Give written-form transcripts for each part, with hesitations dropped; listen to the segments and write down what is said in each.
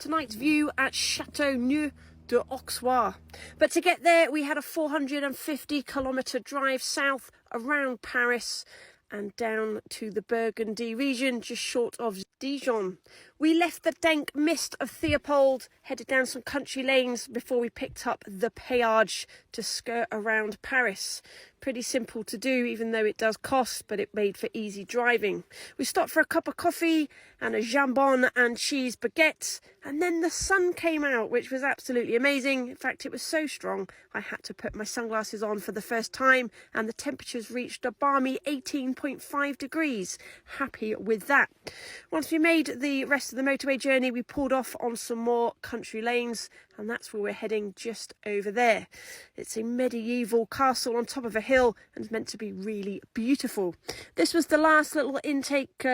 tonight's view at Chateauneuf du Auxior. But to get there, we had a 450-kilometre drive south around Paris and down to the Burgundy region, just short of Dijon. We left the dank mist of Theopold, headed down some country lanes before we picked up the péage to skirt around Paris. Pretty simple to do, even though it does cost, but it made for easy driving. We stopped for a cup of coffee and a jambon and cheese baguette, and then the sun came out, which was absolutely amazing. In fact, it was so strong, I had to put my sunglasses on for the first time, and the temperatures reached a balmy 18.5 degrees. Happy with that. Once we made the rest of the motorway journey, we pulled off on some more country lanes, and that's where we're heading, just over there. It's a medieval castle on top of a hill and is meant to be really beautiful. This was the last little intake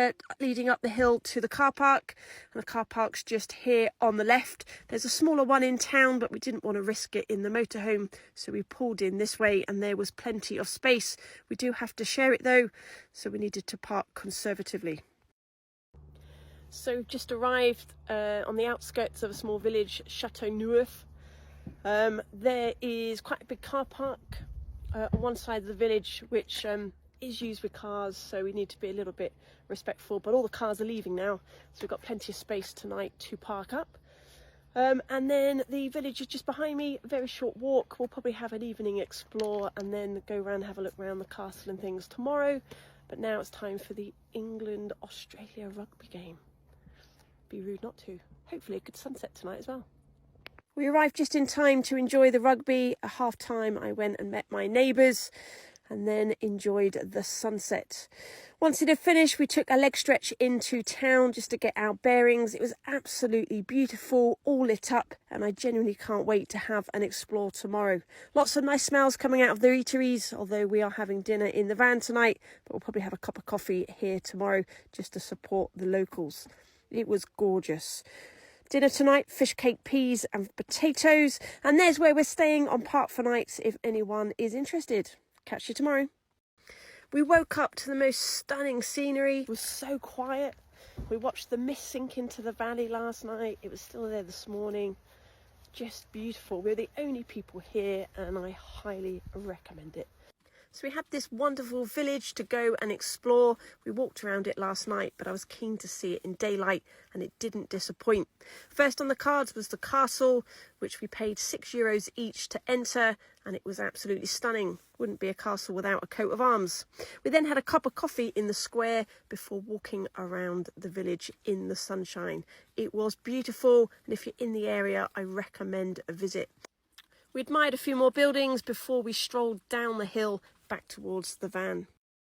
leading up the hill to the car park, and the car park's just here on the left. There's a smaller one in town, but we didn't want to risk it in the motorhome, so we pulled in this way, and there was plenty of space. We do have to share it though, so we needed to park conservatively. So we've just arrived on the outskirts of a small village, Chateauneuf. There is quite a big car park on one side of the village, which is used with cars, so we need to be a little bit respectful, but all the cars are leaving now, so we've got plenty of space tonight to park up. And then the village is just behind me, a very short walk. We'll probably have an evening explore and then go around, have a look around the castle and things tomorrow. But now it's time for the England-Australia rugby game. Be rude not to. Hopefully a good sunset tonight as well. We arrived just in time to enjoy the rugby. At half time I went and met my neighbours and then enjoyed the sunset. Once it had finished, we took a leg stretch into town just to get our bearings. It was absolutely beautiful, all lit up, and I genuinely can't wait to have an explore tomorrow. Lots of nice smells coming out of the eateries, although we are having dinner in the van tonight, but we'll probably have a cup of coffee here tomorrow just to support the locals. It was gorgeous. Dinner tonight, fish cake, peas and potatoes. And there's where we're staying on Park for Nights if anyone is interested. Catch you tomorrow. We woke up to the most stunning scenery. It was so quiet. We watched the mist sink into the valley last night. It was still there this morning. Just beautiful. We're the only people here and I highly recommend it. So we had this wonderful village to go and explore. We walked around it last night, but I was keen to see it in daylight and it didn't disappoint. First on the cards was the castle, which we paid €6 each to enter, and it was absolutely stunning. Wouldn't be a castle without a coat of arms. We then had a cup of coffee in the square before walking around the village in the sunshine. It was beautiful, and if you're in the area, I recommend a visit. We admired a few more buildings before we strolled down the hill back towards the van.